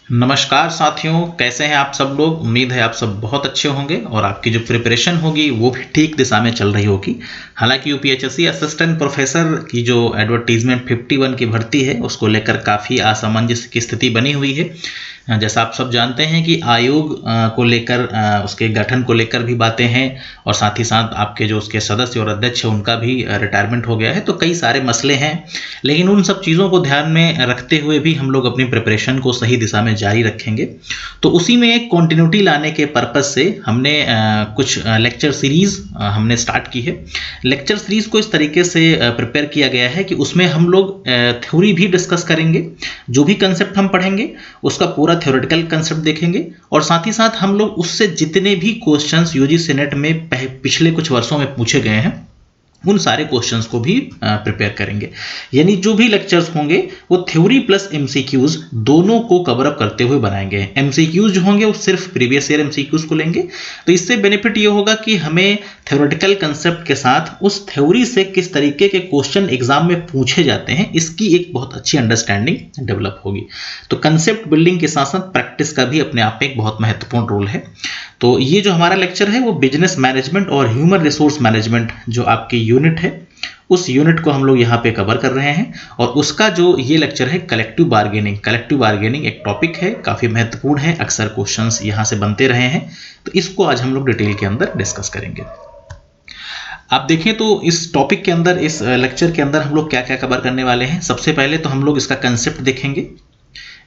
नमस्कार साथियों, कैसे हैं आप सब लोग। उम्मीद है आप सब बहुत अच्छे होंगे और आपकी जो प्रिपरेशन होगी वो भी ठीक दिशा में चल रही होगी। हालांकि यूपीएचएससी असिस्टेंट प्रोफेसर की जो एडवर्टीजमेंट 51 की भर्ती है उसको लेकर काफ़ी असमंजस की स्थिति बनी हुई है। जैसा आप सब जानते हैं कि आयोग को लेकर उसके गठन को लेकर भी बातें हैं और साथ ही साथ आपके जो उसके सदस्य और अध्यक्ष हैं उनका भी रिटायरमेंट हो गया है, तो कई सारे मसले हैं। लेकिन उन सब चीज़ों को ध्यान में रखते हुए भी हम लोग अपनी प्रिपरेशन को सही दिशा में जारी रखेंगे। तो उसी में एक कंटिन्यूटी लाने के पर्पज़ से हमने कुछ लेक्चर सीरीज़ हमने स्टार्ट की है। लेक्चर सीरीज़ को इस तरीके से प्रिपेयर किया गया है कि उसमें हम लोग थ्योरी भी डिस्कस करेंगे, जो भी कंसेप्ट हम पढ़ेंगे उसका पूरा थ्योरेटिकल कंसेप्ट देखेंगे और साथ ही साथ हम लोग उससे जितने भी क्वेश्चंस यूजीसी नेट में पिछले कुछ वर्षों में पूछे गए हैं उन सारे क्वेश्चंस को भी प्रिपेयर करेंगे। यानी जो भी लेक्चर्स होंगे वो थ्योरी प्लस एमसीक्यूज दोनों को कवर अप करते हुए बनाएंगे। एमसीक्यूज जो होंगे वो सिर्फ प्रीवियस ईयर एमसीक्यूज को लेंगे, तो इससे बेनिफिट ये होगा कि हमें थ्योरेटिकल कंसेप्ट के साथ उस थ्योरी से किस तरीके के क्वेश्चन एग्जाम में पूछे जाते हैं इसकी एक बहुत अच्छी अंडरस्टैंडिंग डेवलप होगी। तो कंसेप्ट बिल्डिंग के साथ साथ प्रैक्टिस का भी अपने आप में एक बहुत महत्वपूर्ण रोल है। तो ये जो हमारा लेक्चर है वो बिजनेस मैनेजमेंट और ह्यूमन रिसोर्स मैनेजमेंट जो आपकी यूनिट है उस यूनिट को हम लोग यहाँ पे कवर कर रहे हैं। और उसका जो ये लेक्चर है कलेक्टिव बार्गेनिंग, कलेक्टिव बार्गेनिंग एक टॉपिक है, काफ़ी महत्वपूर्ण है, अक्सर क्वेश्चंस यहाँ से बनते रहे हैं, तो इसको आज हम लोग डिटेल के अंदर डिस्कस करेंगे। आप देखें तो इस टॉपिक के अंदर, इस लेक्चर के अंदर हम लोग क्या क्या कवर करने वाले हैं। सबसे पहले तो हम लोग इसका कंसेप्ट देखेंगे,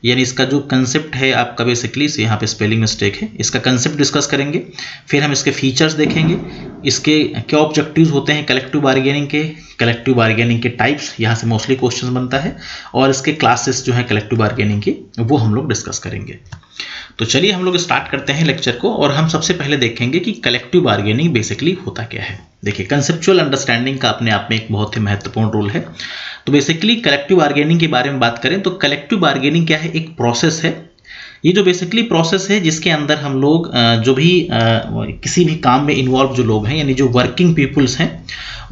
यानी इसका जो कंसेप्ट है आपका बेसिकली से यहाँ पे स्पेलिंग मिस्टेक है, इसका कंसेप्ट डिस्कस करेंगे। फिर हम इसके फीचर्स देखेंगे, इसके क्या ऑब्जेक्टिव्स होते हैं कलेक्टिव बार्गेनिंग के, कलेक्टिव बार्गेनिंग के टाइप्स, यहाँ से मोस्टली क्वेश्चन बनता है, और इसके क्लासेस जो हैं कलेक्टिव बार्गेनिंग के वो हम लोग डिस्कस करेंगे। तो चलिए हम लोग स्टार्ट करते हैं लेक्चर को और हम सबसे पहले देखेंगे कि कलेक्टिव बार्गेनिंग बेसिकली होता क्या है। देखिए, कंसेप्चुअल अंडरस्टैंडिंग का अपने आप में एक बहुत ही महत्वपूर्ण रोल है। तो बेसिकली कलेक्टिव बार्गेनिंग के बारे में बात करें तो कलेक्टिव बार्गेनिंग क्या है, एक प्रोसेस है। ये जो बेसिकली प्रोसेस है जिसके अंदर हम लोग जो भी किसी भी काम में इन्वॉल्व जो लोग हैं, यानी जो वर्किंग पीपुल्स हैं,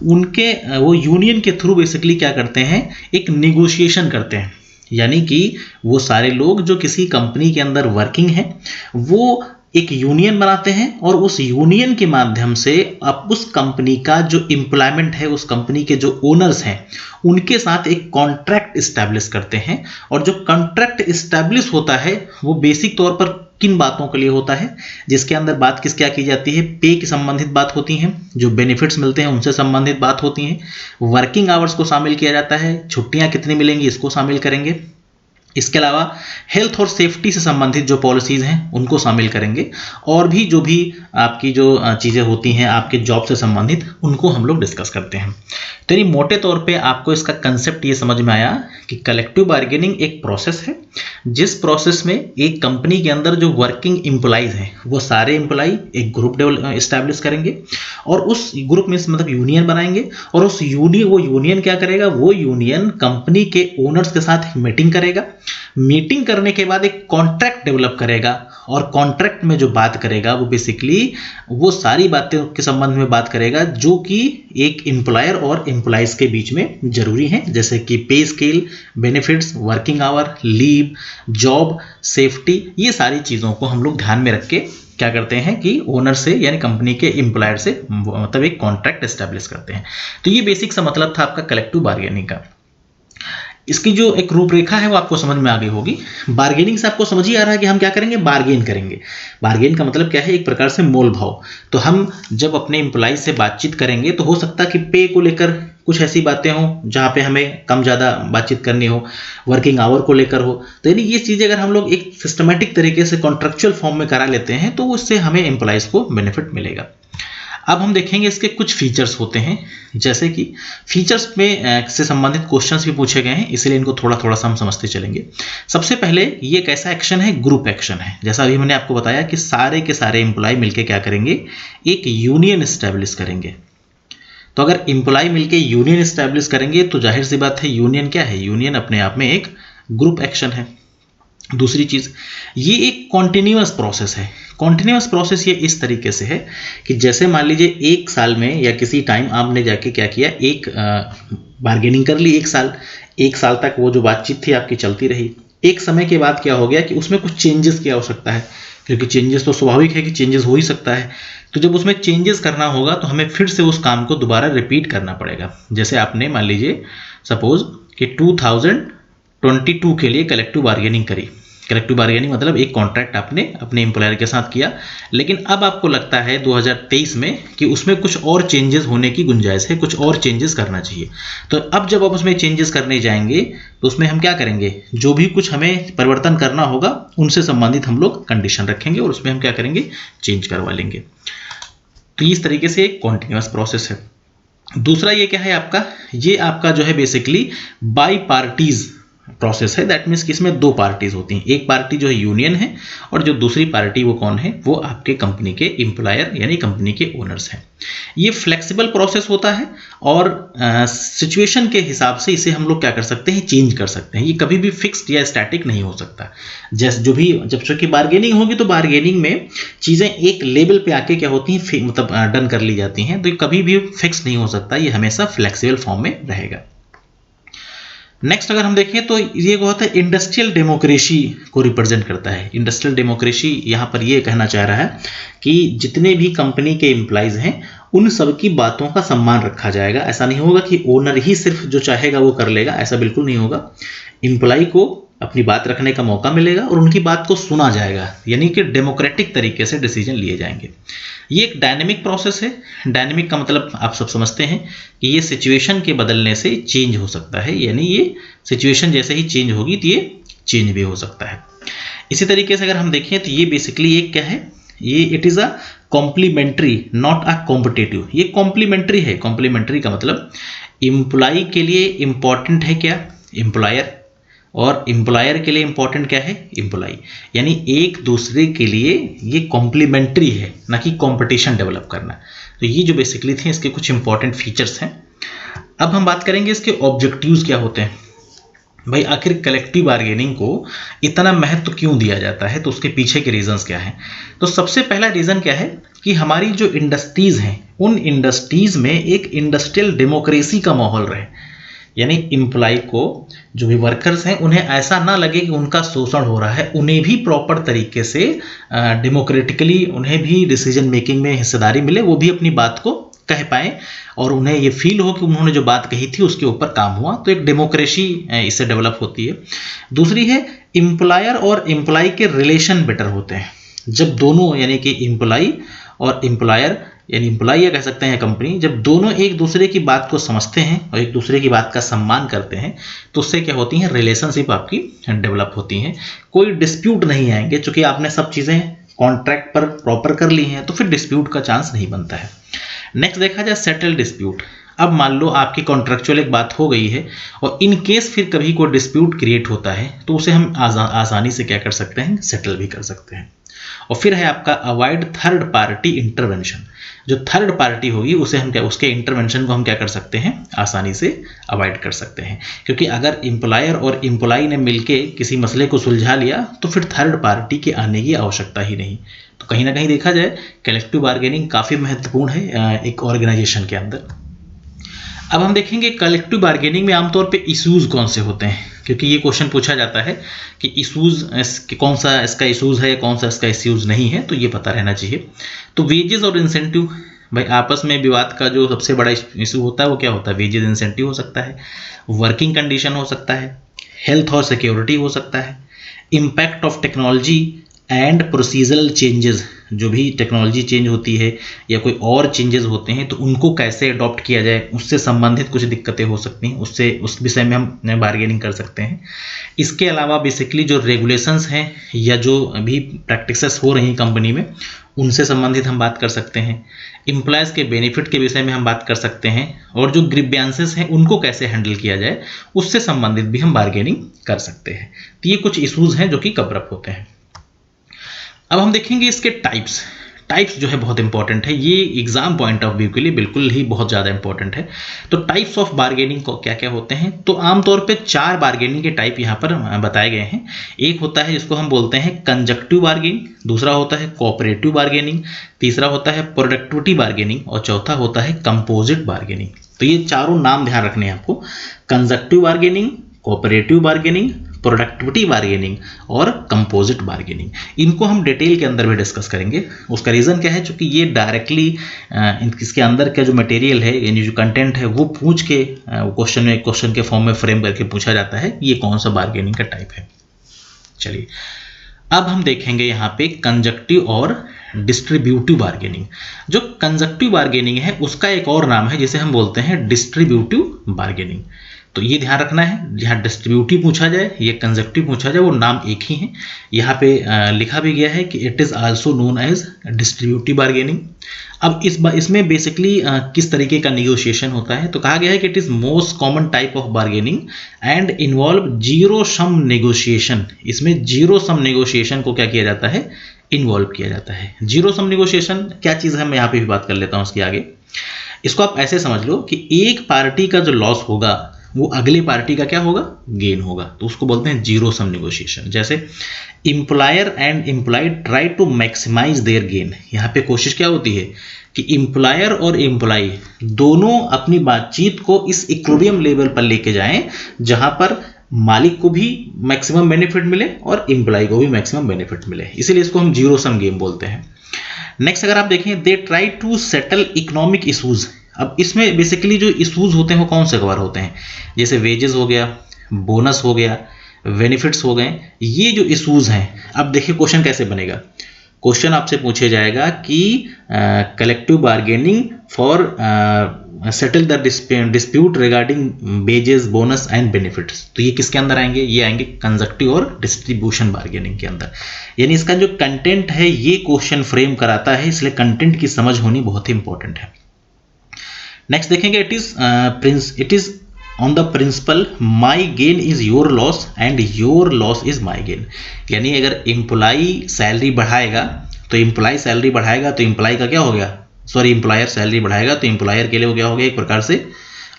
उनके वो यूनियन के थ्रू बेसिकली क्या करते हैं, एक निगोशिएशन करते हैं। यानी कि वो सारे लोग जो किसी कंपनी के अंदर वर्किंग हैं वो एक यूनियन बनाते हैं और उस यूनियन के माध्यम से अब उस कंपनी का जो एम्प्लॉयमेंट है, उस कंपनी के जो ओनर्स हैं उनके साथ एक कॉन्ट्रैक्ट इस्टेब्लिश करते हैं। और जो कॉन्ट्रैक्ट इस्टेब्लिश होता है वो बेसिक तौर पर किन बातों के लिए होता है, जिसके अंदर बात किस क्या की जाती है, पे की संबंधित बात होती हैं, जो बेनिफिट्स मिलते हैं उनसे संबंधित बात होती हैं, वर्किंग आवर्स को शामिल किया जाता है, छुट्टियां कितनी मिलेंगी इसको शामिल करेंगे। इसके अलावा हेल्थ और सेफ्टी से संबंधित जो पॉलिसीज़ हैं उनको शामिल करेंगे, और भी जो भी आपकी जो चीज़ें होती हैं आपके जॉब से संबंधित उनको हम लोग डिस्कस करते हैं। तो ये मोटे तौर पे आपको इसका कंसेप्ट ये समझ में आया कि कलेक्टिव बार्गेनिंग एक प्रोसेस है जिस प्रोसेस में एक कंपनी के अंदर जो वर्किंग एम्प्लॉइज हैं वो सारे एम्प्लॉय एक ग्रुप इस्टेब्लिश करेंगे और उस ग्रुप में मतलब यूनियन बनाएंगे, और उस यूनियन क्या करेगा, वो यूनियन कंपनी के ओनर्स के साथ मीटिंग करेगा। मीटिंग करने के बाद एक कॉन्ट्रैक्ट डेवलप करेगा और कॉन्ट्रैक्ट में जो बात करेगा वो बेसिकली वो सारी बातें के संबंध में बात करेगा जो कि एक एम्प्लॉयर और एम्प्लॉइज के बीच में जरूरी हैं, जैसे कि पे scale, benefits, working hour, leave, job, safety, ये सारी चीज़ों को हम लोग ध्यान में रख के क्या करते हैं कि ओनर से यानी कंपनी के एम्प्लॉयर से मतलब एक कॉन्ट्रैक्ट एस्टेब्लिश करते हैं। तो ये बेसिक सा मतलब था आपका कलेक्टिव बार्गेनिंग का। इसकी जो एक रूपरेखा है वो आपको समझ में आ गई होगी। बार्गेनिंग से आपको समझ ही आ रहा है कि हम क्या करेंगे, बार्गेन करेंगे। बार्गेन का मतलब क्या है, एक प्रकार से मोल भाव। तो हम जब अपने एम्प्लॉय से बातचीत करेंगे तो हो सकता है कि पे को लेकर कुछ ऐसी बातें हों जहाँ पे हमें कम ज़्यादा बातचीत करनी हो, वर्किंग आवर को लेकर हो। तो यानी ये चीज़ें अगर हम लोग एक सिस्टमेटिक तरीके से कॉन्ट्रेक्चुअल फॉर्म में करा लेते हैं तो उससे हमें एम्प्लॉयज़ को बेनिफिट मिलेगा। अब हम देखेंगे इसके कुछ फीचर्स होते हैं, जैसे कि फीचर्स में से संबंधित क्वेश्चंस भी पूछे गए हैं, इसलिए इनको थोड़ा थोड़ा सा हम समझते चलेंगे। सबसे पहले ये एक ऐसा एक्शन है, ग्रुप एक्शन है। जैसा अभी मैंने आपको बताया कि सारे के सारे एम्प्लॉय मिलके क्या करेंगे, एक यूनियन इस्टेब्लिश करेंगे। तो अगर एम्प्लॉय मिलके यूनियन इस्टेब्लिश करेंगे तो जाहिर सी बात है यूनियन क्या है, यूनियन अपने आप में एक ग्रुप एक्शन है। दूसरी चीज़, ये एक कॉन्टिन्यूअस प्रोसेस है। कॉन्टिन्यूअस प्रोसेस ये इस तरीके से है कि जैसे मान लीजिए एक साल में या किसी टाइम आपने जाके क्या किया, एक बार्गेनिंग कर ली, एक साल तक वो जो बातचीत थी आपकी चलती रही। एक समय के बाद क्या हो गया कि उसमें कुछ चेंजेस की आवश्यकता है, क्योंकि चेंजेस तो स्वाभाविक है कि चेंजेस हो ही सकता है। तो जब उसमें चेंजेस करना होगा तो हमें फिर से उस काम को दोबारा रिपीट करना पड़ेगा। जैसे आपने मान लीजिए सपोज कि 2022 के लिए कलेक्टिव बार्गेनिंग करी। कलेक्टिव बार्गेनिंग मतलब एक कॉन्ट्रैक्ट आपने अपने एम्प्लॉयर के साथ किया, लेकिन अब आपको लगता है 2023 में कि उसमें कुछ और चेंजेस होने की गुंजाइश है, कुछ और चेंजेस करना चाहिए। तो अब जब आप उसमें चेंजेस करने जाएंगे तो उसमें हम क्या करेंगे, जो भी कुछ हमें परिवर्तन करना होगा उनसे संबंधित हम लोग कंडीशन रखेंगे और उसमें हम क्या करेंगे, चेंज करवा लेंगे। तो इस तरीके से एक कॉन्टिन्यूअस प्रोसेस है। दूसरा ये क्या है आपका, ये आपका जो है बेसिकली बाई पार्टीज प्रोसेस है। दैट मीन्स कि इसमें दो पार्टीज होती हैं, एक पार्टी जो है यूनियन है और जो दूसरी पार्टी वो कौन है, वो आपके कंपनी के एम्प्लॉयर यानी कंपनी के ओनर्स हैं। ये फ्लेक्सिबल प्रोसेस होता है और सिचुएशन के हिसाब से इसे हम लोग क्या कर सकते हैं, चेंज कर सकते हैं। ये कभी भी फिक्स्ड या स्टैटिक नहीं हो सकता। जैसे जो भी जब चूंकि बार्गेनिंग होगी तो बार्गेनिंग में चीज़ें एक लेवल पे आके क्या होती हैं, मतलब डन कर ली जाती हैं, तो ये कभी भी फिक्स नहीं हो सकता, ये हमेशा फ्लेक्सिबल फॉर्म में रहेगा। नेक्स्ट अगर हम देखें तो ये होता है इंडस्ट्रियल डेमोक्रेसी को रिप्रेजेंट करता है। इंडस्ट्रियल डेमोक्रेसी यहाँ पर ये कहना चाह रहा है कि जितने भी कंपनी के एम्प्लॉइज हैं उन सबकी बातों का सम्मान रखा जाएगा। ऐसा नहीं होगा कि ओनर ही सिर्फ जो चाहेगा वो कर लेगा, ऐसा बिल्कुल नहीं होगा। एम्प्लॉय को अपनी बात रखने का मौका मिलेगा और उनकी बात को सुना जाएगा, यानी कि डेमोक्रेटिक तरीके से डिसीजन लिए जाएंगे। ये एक डायनेमिक प्रोसेस है। डायनेमिक का मतलब आप सब समझते हैं कि ये सिचुएशन के बदलने से चेंज हो सकता है, यानी ये सिचुएशन जैसे ही चेंज होगी तो ये चेंज भी हो सकता है। इसी तरीके से अगर हम देखें तो ये बेसिकली एक क्या है, ये it is a complementary not a competitive. ये कॉम्प्लीमेंट्री है। कॉम्प्लीमेंट्री का मतलब एम्प्लॉय के लिए इंपॉर्टेंट है क्या, एम्प्लॉयर, और एम्प्लॉयर के लिए इंपॉर्टेंट क्या है, एम्प्लॉय। यानी एक दूसरे के लिए ये कॉम्प्लीमेंट्री है, ना कि कंपटीशन डेवलप करना। तो ये जो बेसिकली थे इसके कुछ इंपॉर्टेंट फीचर्स हैं। अब हम बात करेंगे इसके ऑब्जेक्टिव्स क्या होते हैं। भाई आखिर कलेक्टिव बार्गेनिंग को इतना महत्व क्यों दिया जाता है, तो उसके पीछे के रीजंस क्या हैं। तो सबसे पहला रीज़न क्या है कि हमारी जो इंडस्ट्रीज़ हैं उन इंडस्ट्रीज़ में एक इंडस्ट्रियल डेमोक्रेसी का माहौल रहे, यानी एम्प्लॉय को, जो भी वर्कर्स हैं, उन्हें ऐसा ना लगे कि उनका शोषण हो रहा है। उन्हें भी प्रॉपर तरीके से डेमोक्रेटिकली उन्हें भी डिसीजन मेकिंग में हिस्सेदारी मिले, वो भी अपनी बात को कह पाएँ और उन्हें ये फील हो कि उन्होंने जो बात कही थी उसके ऊपर काम हुआ। तो एक डेमोक्रेसी इससे डेवलप होती है। दूसरी है एम्प्लॉयर और एम्प्लॉय के रिलेशन बेटर होते हैं। जब दोनों यानी कि एम्प्लॉय और एम्प्लॉयर यानी एम्प्लॉय या कह सकते हैं कंपनी, जब दोनों एक दूसरे की बात को समझते हैं और एक दूसरे की बात का सम्मान करते हैं तो उससे क्या होती हैं, रिलेशनशिप आपकी डेवलप होती हैं। कोई डिस्प्यूट नहीं आएंगे, चूंकि आपने सब चीज़ें कॉन्ट्रैक्ट पर प्रॉपर कर ली हैं तो फिर डिस्प्यूट का चांस नहीं बनता है। नेक्स्ट देखा जाए सेटल डिस्प्यूट। अब मान लो आपकी कॉन्ट्रेक्चुअल एक बात हो गई है और इन केस फिर कभी कोई डिस्प्यूट क्रिएट होता है तो उसे हम आसानी से क्या कर सकते हैं, सेटल भी कर सकते हैं। और फिर है आपका अवॉइड थर्ड पार्टी इंटरवेंशन। जो थर्ड पार्टी होगी उसे हम क्या, उसके इंटरवेंशन को हम क्या कर सकते हैं, आसानी से अवॉइड कर सकते हैं। क्योंकि अगर एम्प्लॉयर और एम्प्लॉय ने मिलके किसी मसले को सुलझा लिया तो फिर थर्ड पार्टी के आने की आवश्यकता ही नहीं। तो कहीं ना कहीं देखा जाए कलेक्टिव बार्गेनिंग काफ़ी महत्वपूर्ण है एक ऑर्गेनाइजेशन के अंदर। अब हम देखेंगे कलेक्टिव बार्गेनिंग में आमतौर पे इश्यूज़ कौन से होते हैं, क्योंकि ये क्वेश्चन पूछा जाता है कि इश्यूज़ कौन सा इसका इश्यूज़ है, कौन सा इसका इश्यूज़ नहीं है, तो ये पता रहना चाहिए। तो वेजेस और इंसेंटिव, भाई आपस में विवाद का जो सबसे बड़ा इशू होता है वो क्या होता है, वेजेस इंसेंटिव हो सकता है, वर्किंग कंडीशन हो सकता है, हेल्थ और सिक्योरिटी हो सकता है, impact of technology and procedural changes, जो भी टेक्नोलॉजी चेंज होती है या कोई और चेंजेस होते हैं तो उनको कैसे अडॉप्ट किया जाए, उससे संबंधित कुछ दिक्कतें हो सकती हैं, उससे उस विषय में हम बार्गेनिंग कर सकते हैं। इसके अलावा बेसिकली जो रेगुलेशंस हैं या जो अभी प्रैक्टिसेस हो रही कंपनी में उनसे संबंधित हम बात कर सकते हैं। एम्प्लॉयज़ के बेनिफिट के विषय में हम बात कर सकते हैं और जो ग्रीवेंसेस हैं उनको कैसे हैंडल किया जाए उससे संबंधित भी हम बार्गेनिंग कर सकते हैं। तो ये कुछ इशूज़ हैं जो कि कवर अप होते हैं। अब हम देखेंगे इसके टाइप्स जो है बहुत इंपॉर्टेंट है, ये एग्जाम पॉइंट ऑफ व्यू के लिए बिल्कुल ही बहुत ज़्यादा इंपॉर्टेंट है। तो टाइप्स ऑफ बार्गेनिंग को क्या क्या होते हैं, तो आमतौर पे 4 बार्गेनिंग के टाइप यहाँ पर बताए गए हैं। एक होता है जिसको हम बोलते हैं कंजक्टिव बार्गेनिंग, दूसरा होता है कोऑपरेटिव बार्गेनिंग, तीसरा होता है प्रोडक्टिविटी बार्गेनिंग और चौथा होता है कंपोजिट बार्गेनिंग। तो ये चारों नाम ध्यान रखने हैं आपको, conjunctive bargaining, cooperative bargaining, productivity bargaining और कंपोजिट बार्गेनिंग। इनको हम डिटेल के अंदर भी डिस्कस करेंगे। उसका रीज़न क्या है, चूँकि ये डायरेक्टली इसके अंदर का जो मटेरियल है यानी जो कंटेंट है वो पूछ के क्वेश्चन के फॉर्म में फ्रेम करके पूछा जाता है ये कौन सा बार्गेनिंग का टाइप है। चलिए अब हम देखेंगे यहाँ पे कंजक्टिव और डिस्ट्रीब्यूटिव बार्गेनिंग। जो कंजक्टिव बार्गेनिंग है उसका एक और नाम है जिसे हम बोलते हैं डिस्ट्रीब्यूटिव बार्गेनिंग। तो ये ध्यान रखना है, जहाँ डिस्ट्रीब्यूटिव पूछा जाए ये कंजक्टिव पूछा जाए वो नाम एक ही है। यहाँ पे लिखा भी गया है कि it is also known as distributive bargaining. अब इसमें बेसिकली किस तरीके का निगोशिएशन होता है, तो कहा गया है कि it is most common type of bargaining and involve zero sum negotiation. इसमें जीरो सम नेगोशिएशन को क्या किया जाता है, इन्वॉल्व किया जाता है। जीरो सम नेगोशिएशन क्या चीज़ है, मैं यहाँ पे भी बात कर लेता हूँ उसके आगे। इसको आप ऐसे समझ लो कि एक पार्टी का जो लॉस होगा वो अगली पार्टी का क्या होगा, गेन होगा, तो उसको बोलते हैं जीरो सम नेगोशिएशन। जैसे employer and employee try to maximise their gain. यहाँ पे कोशिश क्या होती है कि एम्प्लॉयर और एम्प्लॉय दोनों अपनी बातचीत को इस इक्विलिब्रियम लेवल पर लेके जाएं जहां पर मालिक को भी मैक्सिमम बेनिफिट मिले और एम्प्लॉय को भी मैक्सिमम बेनिफिट मिले, इसीलिए इसको हम जीरो सम गेम बोलते हैं। नेक्स्ट अगर आप देखें, they try to settle economic issues. अब इसमें बेसिकली जो इशूज होते हैं वो कौन से कवर होते हैं, जैसे वेजेस हो गया, बोनस हो गया, बेनिफिट्स हो गए, ये जो इशूज हैं। अब देखिए क्वेश्चन कैसे बनेगा, क्वेश्चन आपसे पूछे जाएगा कि collective bargaining for settle the dispute regarding wages, bonus and benefits. तो ये किसके अंदर आएंगे, ये आएंगे कंजक्टिव और डिस्ट्रीब्यूशन बार्गेनिंग के अंदर। यानी इसका जो कंटेंट है ये क्वेश्चन फ्रेम कराता है, इसलिए कंटेंट की समझ होनी बहुत ही इंपॉर्टेंट है। नेक्स्ट देखेंगे, it is on the principle my gain is your loss and your loss is my gain. यानी अगर एम्प्लॉई सैलरी बढ़ाएगा तो एम्प्लॉय सैलरी बढ़ाएगा तो एम्प्लॉय का क्या हो गया, सॉरी एम्प्लॉयर सैलरी बढ़ाएगा तो एम्प्लॉयर के लिए क्या हो गया, एक प्रकार से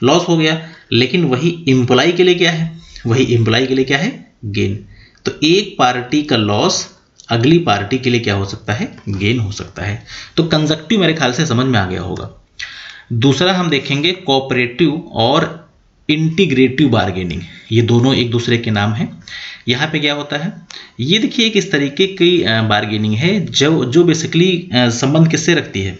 लॉस हो गया। लेकिन वही एम्प्लॉय के लिए क्या है, वही एम्प्लॉय के लिए क्या है, गेन। तो एक पार्टी का लॉस अगली पार्टी के लिए क्या हो सकता है, गेन हो सकता है। तो कंजक्टिव मेरे ख्याल से समझ में आ गया होगा। दूसरा हम देखेंगे कोऑपरेटिव और इंटीग्रेटिव बार्गेनिंग। ये दोनों एक दूसरे के नाम हैं। यहाँ पे क्या होता है, ये देखिए एक इस तरीके की बार्गेनिंग है जो बेसिकली संबंध किससे रखती है,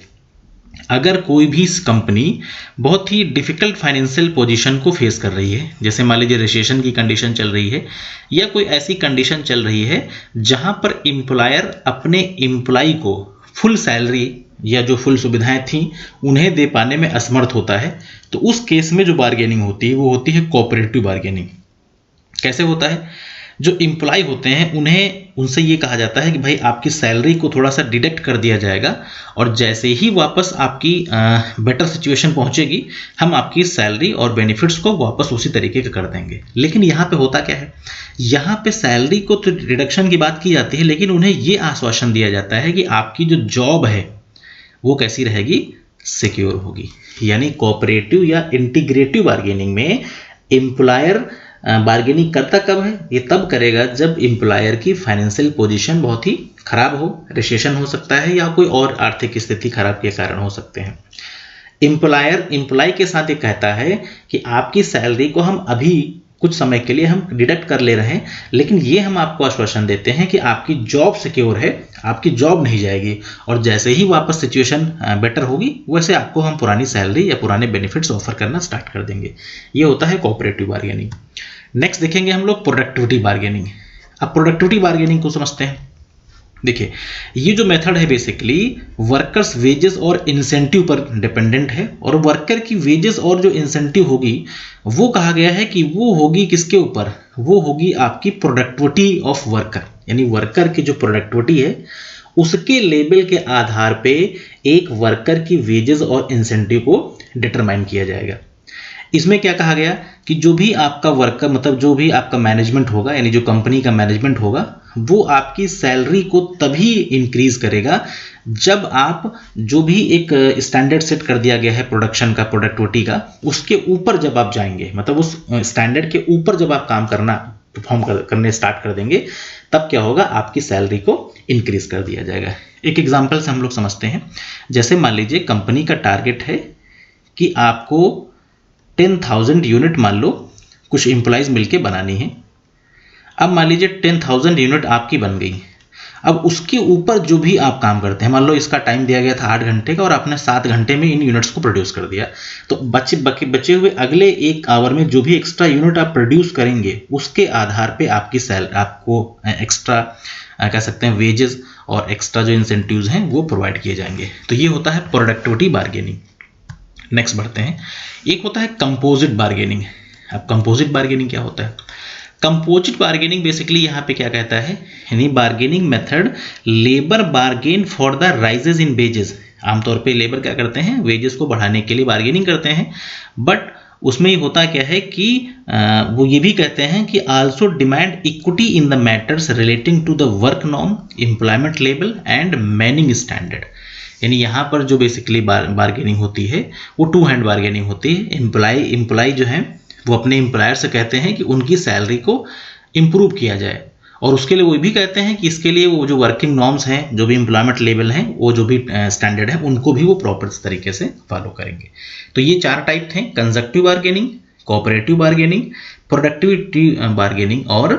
अगर कोई भी कंपनी बहुत ही डिफिकल्ट फाइनेंशियल पोजीशन को फेस कर रही है, जैसे मान लीजिए रिसेशन की कंडीशन चल रही है या कोई ऐसी कंडीशन चल रही है जहां पर एम्प्लॉयर अपने एम्प्लॉय को फुल सैलरी या जो फुल सुविधाएं थी उन्हें दे पाने में असमर्थ होता है, तो उस केस में जो बार्गेनिंग होती है वो होती है कोऑपरेटिव बार्गेनिंग। कैसे होता है, जो एम्प्लॉय होते हैं उनसे ये कहा जाता है कि भाई आपकी सैलरी को थोड़ा सा डिडक्ट कर दिया जाएगा और जैसे ही वापस आपकी बेटर सिचुएशन पहुंचेगी हम आपकी सैलरी और बेनिफिट्स को वापस उसी तरीके का कर देंगे। लेकिन यहाँ पे होता क्या है, यहाँ पे सैलरी को तो रिडक्शन की बात की जाती है लेकिन उन्हें ये आश्वासन दिया जाता है कि आपकी जो जॉब है वो कैसी रहेगी, सिक्योर होगी। यानी कोऑपरेटिव या इंटीग्रेटिव बार्गेनिंग में एम्प्लॉयर बार्गेनिंग करता कब है, ये तब करेगा जब एम्प्लॉयर की फाइनेंशियल पोजीशन बहुत ही खराब हो, रिसेशन हो सकता है या कोई और आर्थिक स्थिति खराब के कारण हो सकते हैं। एम्प्लॉय के साथ ये कहता है कि आपकी सैलरी को हम अभी कुछ समय के लिए हम डिडक्ट कर ले रहे हैं, लेकिन ये हम आपको आश्वासन देते हैं कि आपकी जॉब सिक्योर है, आपकी जॉब नहीं जाएगी और जैसे ही वापस सिचुएशन बेटर होगी वैसे आपको हम पुरानी सैलरी या पुराने बेनिफिट्स ऑफर करना स्टार्ट कर देंगे। ये होता है कोऑपरेटिव बार्गेनिंग। नेक्स्ट देखेंगे हम लोग प्रोडक्टिविटी बार्गेनिंग। अब प्रोडक्टिविटी बार्गेनिंग को समझते हैं। देखिए ये जो मेथड है बेसिकली वर्कर्स वेजेस और इंसेंटिव पर डिपेंडेंट है और वर्कर की वेजेस और जो इंसेंटिव होगी वो कहा गया है कि वो होगी किसके ऊपर, वो होगी आपकी प्रोडक्टिविटी ऑफ वर्कर। यानी वर्कर की जो प्रोडक्टिविटी है उसके लेवल के आधार पे एक वर्कर की वेजेस और इंसेंटिव को डिटरमाइन किया जाएगा। इसमें क्या कहा गया कि जो भी आपका वर्कर मतलब जो भी आपका मैनेजमेंट होगा यानी जो कंपनी का मैनेजमेंट होगा वो आपकी सैलरी को तभी इंक्रीज करेगा जब आप जो भी एक स्टैंडर्ड सेट कर दिया गया है प्रोडक्शन का, प्रोडक्टिविटी का, उसके ऊपर जब आप जाएंगे, मतलब उस स्टैंडर्ड के ऊपर जब आप काम करना परफॉर्म करने स्टार्ट कर देंगे तब क्या होगा, आपकी सैलरी को इंक्रीज कर दिया जाएगा। एक एग्जांपल से हम लोग समझते हैं। जैसे मान लीजिए कंपनी का टारगेट है कि आपको 10,000 यूनिट मान लो कुछ एम्प्लॉइज मिलके बनानी है। अब मान लीजिए 10,000 यूनिट आपकी बन गई। अब उसके ऊपर जो भी आप काम करते हैं, मान लो इसका टाइम दिया गया था 8 घंटे का और आपने 7 घंटे में इन यूनिट्स को प्रोड्यूस कर दिया, तो बचे हुए अगले 1 आवर में जो भी एक्स्ट्रा यूनिट आप प्रोड्यूस करेंगे उसके आधार पे आपकी आपको एक्स्ट्रा कह सकते हैं वेजेस और एक्स्ट्रा जो इंसेंटिव्स हैं वो प्रोवाइड किए जाएंगे। तो ये होता है प्रोडक्टिविटी बार्गेनिंग। नेक्स्ट बढ़ते हैं, एक होता है कंपोजिट बार्गेनिंग। अब कंपोजिट बार्गेनिंग क्या होता है? कंपोजिट बार्गेनिंग बेसिकली यहाँ पे क्या कहता है, यानी bargaining method labour bargain for the rises in wages. आमतौर पे लेबर क्या करते हैं, वेजेस को बढ़ाने के लिए बार्गेनिंग करते हैं, बट उसमें होता क्या है कि वो ये भी कहते हैं कि also demand equity in the matters relating to the work norm, employment level and manning standard. यानी यहाँ पर जो बेसिकली बार्गेनिंग होती है वो 2 हैंड बार्गेनिंग होती है। एम्प्लॉय जो है वो अपने एम्प्लॉयर से कहते हैं कि उनकी सैलरी को इम्प्रूव किया जाए, और उसके लिए वो भी कहते हैं कि इसके लिए वो जो वर्किंग नॉर्म्स हैं, जो भी एम्प्लॉयमेंट लेवल हैं, वो जो भी स्टैंडर्ड है, उनको भी वो प्रॉपर तरीके से फॉलो करेंगे। तो ये 4 टाइप थे, conjunctive bargaining, cooperative bargaining, productivity bargaining और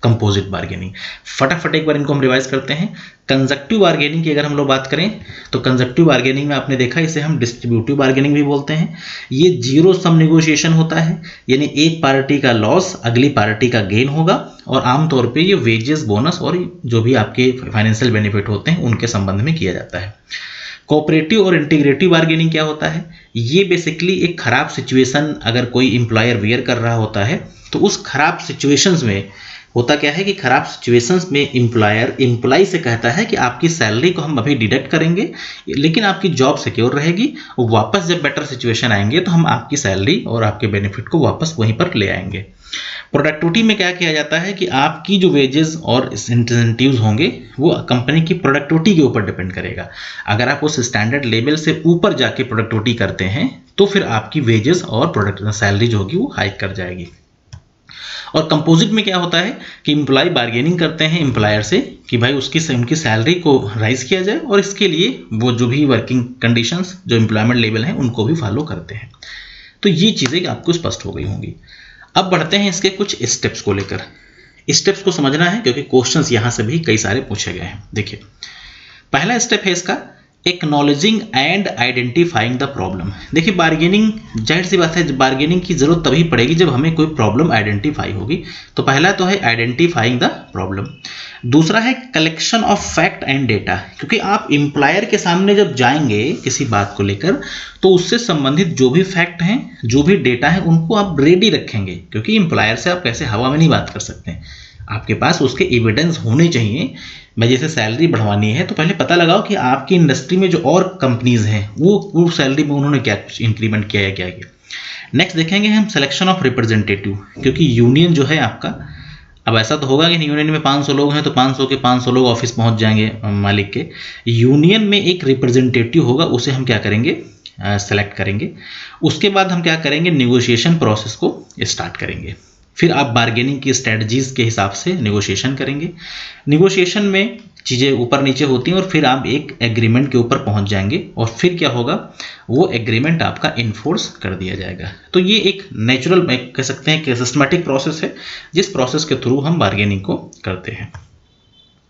कंपोजिट बार्गेनिंग। फटाफट एक बार इनको हम रिवाइज करते हैं। कंजक्टिव बार्गेनिंग की अगर हम लोग बात करें तो कंजक्टिव बार्गेनिंग में आपने देखा इसे हम डिस्ट्रीब्यूटिव बार्गेनिंग भी बोलते हैं। ये जीरो सम नेगोशिएशन होता है, यानी एक पार्टी का लॉस अगली पार्टी का गेन होगा, और आमतौर पे ये वेजेस, बोनस और जो भी आपके फाइनेंशियल बेनिफिट होते हैं उनके संबंध में किया जाता है। कोऑपरेटिव और इंटीग्रेटिव बार्गेनिंग क्या होता है? ये बेसिकली एक खराब सिचुएशन अगर कोई एम्प्लॉयर वियर कर रहा होता है तो उस खराब सिचुएशंस में होता क्या है कि खराब सिचुएशंस में एम्प्लॉयर एम्प्लॉय से कहता है कि आपकी सैलरी को हम अभी डिडक्ट करेंगे, लेकिन आपकी जॉब सिक्योर रहेगी, वापस जब बेटर सिचुएशन आएंगे तो हम आपकी सैलरी और आपके बेनिफिट को वापस वहीं पर ले आएंगे। प्रोडक्टिविटी में क्या किया जाता है कि आपकी जो वेजेस और इंसेंटिव्स होंगे वो कंपनी की प्रोडक्टिविटी के ऊपर डिपेंड करेगा। अगर आप उस स्टैंडर्ड लेवल से ऊपर जाके प्रोडक्टिविटी करते हैं तो फिर आपकी वेजेस और प्रोडक्ट सैलरी जो होगी वो हाइक कर जाएगी। और कंपोजिट में क्या होता है कि एम्प्लॉय बार्गेनिंग करते हैं एम्प्लॉयर से कि भाई उनकी सैलरी को राइज किया जाए, और इसके लिए वो जो भी वर्किंग कंडीशंस, जो एम्प्लॉयमेंट लेवल हैं, उनको भी फॉलो करते हैं। तो ये चीज़ें आपको स्पष्ट हो गई होंगी। अब बढ़ते हैं इसके कुछ स्टेप्स को लेकर। स्टेप्स को समझना है क्योंकि क्वेश्चंस यहाँ से भी कई सारे पूछे गए हैं। देखिए, पहला स्टेप है इसका acknowledging and identifying the problem. देखिए, बार्गेनिंग, जाहिर सी बात है, बार्गेनिंग की जरूरत तभी पड़ेगी जब हमें कोई प्रॉब्लम आइडेंटिफाई होगी। तो पहला तो है आइडेंटिफाइंग द प्रॉब्लम। दूसरा है collection of fact and data, क्योंकि आप एम्प्लॉयर के सामने जब जाएंगे किसी बात को लेकर तो उससे संबंधित जो भी फैक्ट हैं, जो भी डेटा है, उनको आप रेडी रखेंगे, क्योंकि एम्प्लॉयर से आप कैसे हवा में नहीं बात कर सकते हैं, आपके पास उसके एविडेंस होने चाहिए। मैं जैसे सैलरी बढ़वानी है तो पहले पता लगाओ कि आपकी इंडस्ट्री में जो और कंपनीज हैं वो सैलरी में उन्होंने क्या कुछ इंक्रीमेंट किया है, क्या किया। नेक्स्ट देखेंगे हम सिलेक्शन ऑफ रिप्रेजेंटेटिव, क्योंकि यूनियन जो है आपका, अब ऐसा तो होगा कि यूनियन में 500 लोग हैं तो 500 के 500 लोग ऑफिस पहुंच जाएंगे मालिक के। यूनियन में एक रिप्रेजेंटेटिव होगा, उसे हम क्या करेंगे, सेलेक्ट करेंगे। उसके बाद हम क्या करेंगे, नेगोशिएशन प्रोसेस को स्टार्ट करेंगे। फिर आप बार्गेनिंग की स्ट्रेटजीज के हिसाब से नेगोशिएशन करेंगे। नेगोशिएशन में चीज़ें ऊपर नीचे होती हैं और फिर आप एक एग्रीमेंट के ऊपर पहुंच जाएंगे, और फिर क्या होगा, वो एग्रीमेंट आपका इन्फोर्स कर दिया जाएगा। तो ये एक नेचुरल, कह सकते हैं कि सिस्टमैटिक प्रोसेस है, जिस प्रोसेस के थ्रू हम बार्गेनिंग को करते हैं।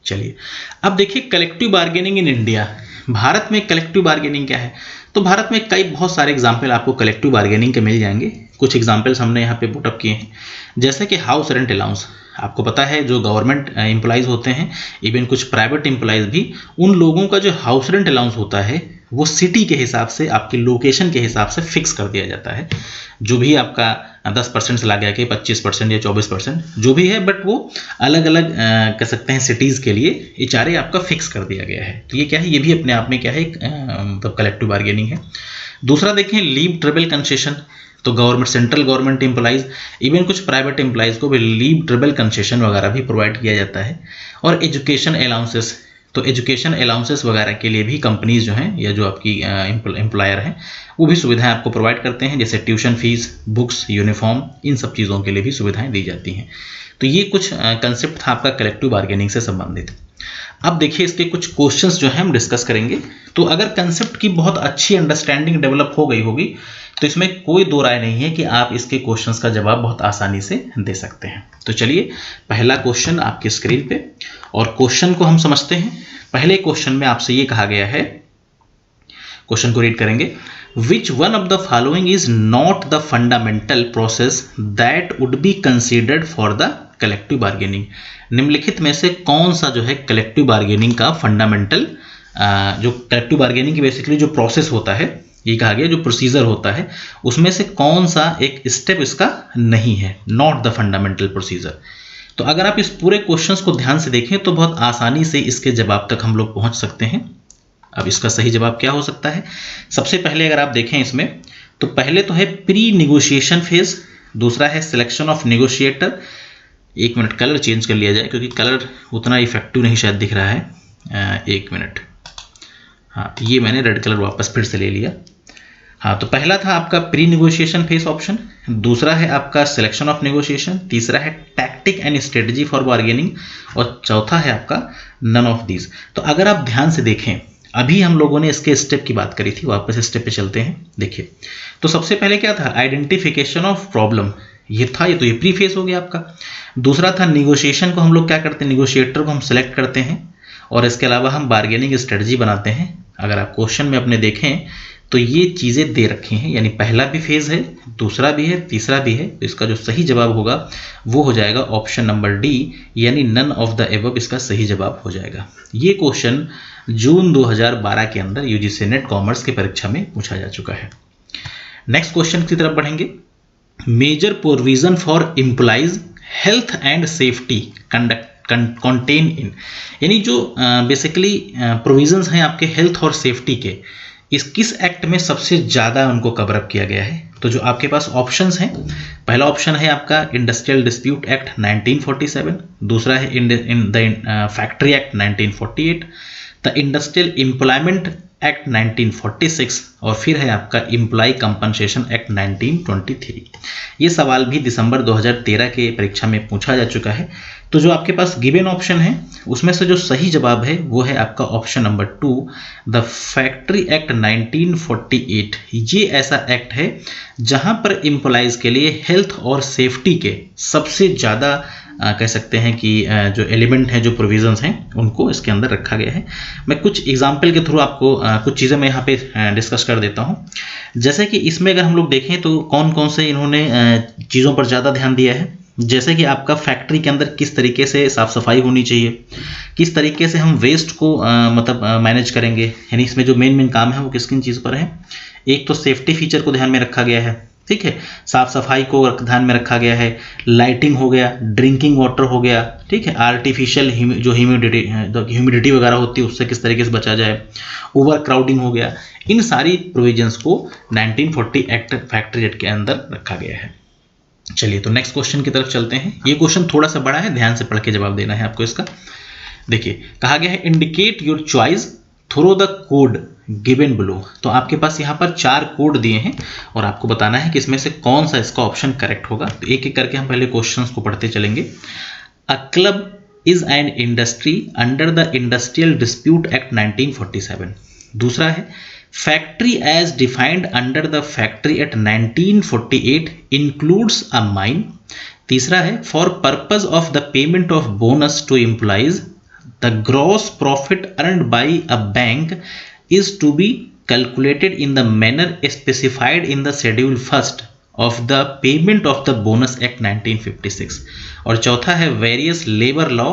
चलिए, अब देखिए collective bargaining in India. Bharat में कलेक्टिव बार्गेनिंग क्या है? तो भारत में बहुत सारे एग्जाम्पल आपको कलेक्टिव बार्गेनिंग के मिल जाएंगे। कुछ एग्जाम्पल्स हमने यहाँ पे पुटअप किए हैं, जैसे कि हाउस रेंट अलाउंस। आपको पता है जो गवर्नमेंट एम्प्लॉयज़ होते हैं, इवन कुछ प्राइवेट एम्प्लॉयज़ भी, उन लोगों का जो हाउस रेंट अलाउंस होता है वो सिटी के हिसाब से, आपकी लोकेशन के हिसाब से फिक्स कर दिया जाता है। जो भी आपका 10% से ला गया कि 25% या 24% जो भी है, बट वो अलग अलग कह सकते हैं सिटीज़ के लिए एचआरए आपका फिक्स कर दिया गया है। तो ये क्या है, ये भी अपने आप में क्या है, मतलब कलेक्टिव बार्गेनिंग है। दूसरा देखें लीव ट्रिबल कंसेशन। तो government, central government employees, even कुछ प्राइवेट एम्प्लॉइज़ को भी लीव ट्रिबल कंसेशन वगैरह भी प्रोवाइड किया जाता है। और एजुकेशन अलाउंसेस, तो एजुकेशन अलाउंसेस वगैरह के लिए भी कंपनीज जो हैं या जो आपकी एम्प्लॉयर हैं वो भी सुविधाएं आपको प्रोवाइड करते हैं, जैसे ट्यूशन फीस, बुक्स, यूनिफॉर्म, इन सब चीज़ों के लिए भी सुविधाएं दी जाती हैं। तो ये कुछ कंसेप्ट था आपका कलेक्टिव बार्गेनिंग से संबंधित। अब देखिए इसके कुछ क्वेश्चंस जो हैं हम डिस्कस करेंगे। तो अगर कंसेप्ट की बहुत अच्छी अंडरस्टैंडिंग डेवलप हो गई होगी तो इसमें कोई दो राय नहीं है कि आप इसके क्वेश्चंस का जवाब बहुत आसानी से दे सकते हैं। तो चलिए पहला क्वेश्चन आपकी स्क्रीन पे, और क्वेश्चन को हम समझते हैं। पहले क्वेश्चन में आपसे ये कहा गया है, क्वेश्चन को रीड करेंगे, विच one of the following is not the fundamental process that would be considered for the collective bargaining. निम्नलिखित में से कौन सा जो है कलेक्टिव बार्गेनिंग का फंडामेंटल, जो कलेक्टिव बार्गेनिंग की बेसिकली जो प्रोसेस होता है, ये कहा गया जो प्रोसीजर होता है, उसमें से कौन सा एक स्टेप इसका नहीं है, नॉट द फंडामेंटल प्रोसीजर। तो अगर आप इस पूरे क्वेश्चंस को ध्यान से देखें तो बहुत आसानी से इसके जवाब तक हम लोग पहुंच सकते हैं। अब इसका सही जवाब क्या हो सकता है? सबसे पहले अगर आप देखें इसमें, तो पहले तो है प्री निगोशिएशन फेज, दूसरा है सिलेक्शन ऑफ निगोशिएटर। एक मिनट, कलर चेंज कर लिया जाए क्योंकि कलर उतना इफेक्टिव नहीं शायद दिख रहा है। एक मिनट, हाँ ये मैंने रेड कलर वापस फिर से ले लिया। हाँ, तो पहला था आपका प्री निगोशिएशन फेज ऑप्शन, दूसरा है आपका सिलेक्शन ऑफ निगोशिएशन, तीसरा है tactic and strategy for bargaining, और चौथा है आपका नन ऑफ दीज। तो अगर आप ध्यान से देखें, अभी हम लोगों ने इसके स्टेप की बात करी थी, वापस स्टेप पे चलते हैं। देखिए, तो सबसे पहले क्या था, आइडेंटिफिकेशन ऑफ प्रॉब्लम, ये था, ये तो ये प्री फेज हो गया आपका। दूसरा था निगोशिएशन को हम लोग क्या करते हैं, निगोशिएटर को हम सेलेक्ट करते हैं, और इसके अलावा हम बार्गेनिंग स्ट्रेटजी बनाते हैं। अगर आप क्वेश्चन में अपने देखें तो ये चीज़ें दे रखी हैं, यानी पहला भी फेज है, दूसरा भी है, तीसरा भी है। तो इसका जो सही जवाब होगा वो हो जाएगा ऑप्शन नंबर डी, यानी नन ऑफ द एबव इसका सही जवाब हो जाएगा। ये क्वेश्चन जून 2012 के अंदर यूजीसी नेट कॉमर्स की परीक्षा में पूछा जा चुका है। नेक्स्ट क्वेश्चन की तरफ बढ़ेंगे। Major provision for employees health and safety contain in, यानी जो बेसिकली प्रोविजंस हैं आपके हेल्थ और सेफ्टी के, इस किस एक्ट में सबसे ज़्यादा उनको कवर अप किया गया है। तो जो आपके पास ऑप्शंस हैं, पहला ऑप्शन है आपका इंडस्ट्रियल डिस्प्यूट एक्ट 1947, दूसरा है in the factory act 1948, the industrial employment act 1946, और फिर है आपका एम्प्लॉय कंपनसेशन एक्ट 1923। ये सवाल भी दिसंबर 2013 के परीक्षा में पूछा जा चुका है। तो जो आपके पास गिवन ऑप्शन है उसमें से जो सही जवाब है वो है आपका option number 2, the factory act 1948। ये ऐसा एक्ट है जहां पर एम्प्लॉयज़ के लिए हेल्थ और सेफ्टी के सबसे ज़्यादा कह सकते हैं कि जो एलिमेंट हैं, जो प्रोविजंस हैं, उनको इसके अंदर रखा गया है। मैं कुछ एग्जाम्पल के थ्रू आपको कुछ चीज़ें मैं यहाँ पे डिस्कस कर देता हूँ। जैसे कि इसमें अगर हम लोग देखें तो कौन कौन से इन्होंने चीज़ों पर ज़्यादा ध्यान दिया है, जैसे कि आपका फैक्ट्री के अंदर किस तरीके से साफ़ सफाई होनी चाहिए, किस तरीके से हम वेस्ट को मतलब मैनेज करेंगे, यानी इसमें जो मेन काम है वो किस किन चीज़ पर है। एक तो सेफ्टी फीचर को ध्यान में रखा गया है, ठीक है, साफ सफाई को ध्यान में रखा गया है, लाइटिंग हो गया, ड्रिंकिंग वाटर हो गया, ठीक है, आर्टिफिशियल जो ह्यूमिडिटी वगैरह होती है उससे किस तरीके से बचा जाए, ओवर क्राउडिंग हो गया। इन सारी प्रोविजंस को 1940 एक्ट फैक्ट्री एक्ट के अंदर रखा गया है। चलिए तो नेक्स्ट क्वेश्चन की तरफ चलते हैं। ये क्वेश्चन थोड़ा सा बड़ा है, ध्यान से पढ़ के जवाब देना है आपको इसका। देखिए, कहा गया है indicate your choice through the code given below. तो आपके पास यहाँ पर 4 कोड दिए हैं और आपको बताना है कि इसमें से कौन सा इसका ऑप्शन करेक्ट होगा। तो एक एक करके हम पहले क्वेश्चंस को पढ़ते चलेंगे। A club is an industry under the industrial dispute act 1947। दूसरा है factory as defined under the factory act 1948 includes a mine. तीसरा है for purpose of the payment of bonus to employees the gross profit earned by a bank is to be calculated in the manner specified in the schedule first of the payment of the bonus act 1956। और चौथा है various labor law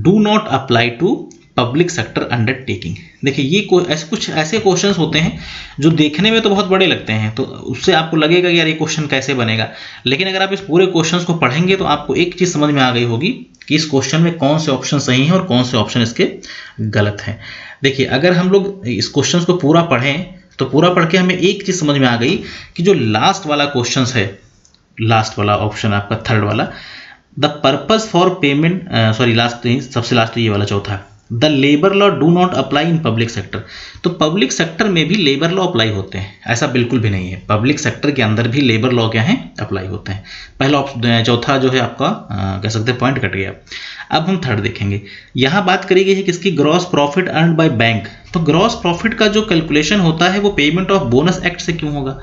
do not apply to public sector undertaking. देखिए, ये कुछ ऐसे questions होते हैं जो देखने में तो बहुत बड़े लगते हैं, तो उससे आपको लगेगा यार ये क्वेश्चन कैसे बनेगा, लेकिन अगर आप इस पूरे क्वेश्चंस को पढ़ेंगे तो आपको एक चीज़ समझ में आ गई होगी कि इस क्वेश्चन में कौन से ऑप्शन सही हैं और कौन से ऑप्शन इसके गलत हैं। देखिए, अगर हम लोग इस क्वेश्चन को पूरा पढ़ें तो पूरा पढ़ के हमें एक चीज़ समझ में आ गई कि जो लास्ट वाला क्वेश्चन है, लास्ट वाला ऑप्शन आपका थर्ड वाला, the purpose for payment, sorry last नहीं, सबसे लास्ट ये वाला चौथा, the labour law do not apply in public sector. तो पब्लिक सेक्टर में भी लेबर लॉ अप्लाई होते हैं, ऐसा बिल्कुल भी नहीं है। पब्लिक सेक्टर के अंदर भी लेबर लॉ क्या है, अप्लाई होते हैं। पहला चौथा जो है आपका कह सकते हैं पॉइंट कट गया। अब हम थर्ड देखेंगे। यहाँ बात करी गई है किसकी, gross profit earned by bank. तो ग्रॉस प्रॉफिट का जो कैलकुलेशन होता है वो पेमेंट ऑफ बोनस एक्ट से क्यों होगा।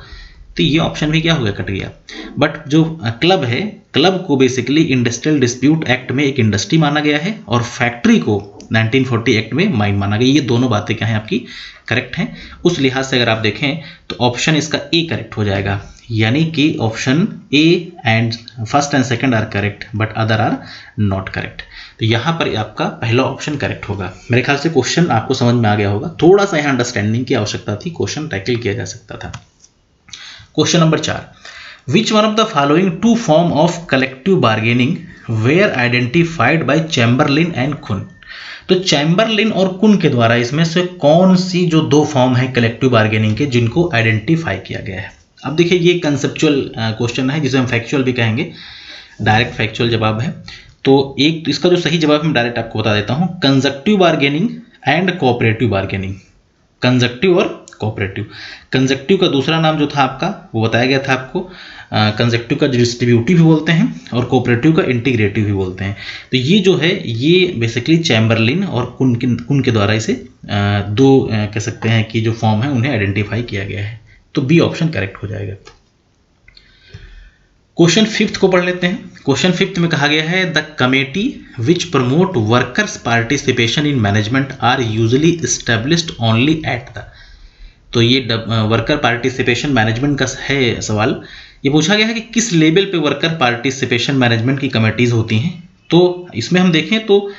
तो ये ऑप्शन भी क्या हो गया, कट गया। बट जो क्लब है, क्लब को बेसिकली इंडस्ट्रियल डिस्प्यूट एक्ट में एक इंडस्ट्री माना गया है और फैक्ट्री को 1940 एक्ट में माइन माना गया। ये दोनों बातें क्या हैं आपकी, करेक्ट हैं। उस लिहाज से अगर आप देखें तो ऑप्शन इसका ए करेक्ट हो जाएगा, यानी कि option A and first and second are correct but other are not correct. तो यहाँ पर आपका पहला ऑप्शन करेक्ट होगा। मेरे ख्याल से क्वेश्चन आपको समझ में आ गया होगा, थोड़ा सा यहाँ अंडरस्टैंडिंग की आवश्यकता थी, क्वेश्चन टैकल किया जा सकता था। Question number 4, which one of the following two form of collective bargaining were identified by Chamberlain and Kuhn. तो चैम्बरलिन और कुन के द्वारा इसमें से कौन सी जो दो फॉर्म है कलेक्टिव बार्गेनिंग के जिनको आइडेंटिफाई किया गया है। अब देखिए ये कंसेप्चुअल क्वेश्चन है जिसे हम फैक्चुअल भी कहेंगे, डायरेक्ट फैक्चुअल जवाब है। तो एक इसका जो सही जवाब मैं डायरेक्ट आपको बता देता हूं, conjunctive bargaining and cooperative bargaining. Conjunctive और कोऑपरेटिव। कंजक्टिव का दूसरा नाम जो था आपका वो बताया गया था आपको, कंजक्टिव का डिस्ट्रीब्यूटिव भी बोलते हैं और कोऑपरेटिव का इंटीग्रेटिव भी बोलते हैं। तो ये जो है ये बेसिकली चैम्बरलिन और कुन के द्वारा इसे दो कह सकते हैं कि जो फॉर्म है उन्हें आइडेंटिफाई किया गया है। तो बी ऑप्शन करेक्ट हो जाएगा। क्वेश्चन 5 को पढ़ लेते हैं। क्वेश्चन 5 में कहा गया है the committee which promote workers participation in management are usually established only at the. तो ये वर्कर पार्टिसिपेशन मैनेजमेंट का है सवाल। ये पूछा गया है कि किस लेवल पे वर्कर पार्टिसिपेशन मैनेजमेंट की कमेटीज होती हैं। तो इसमें हम देखें तो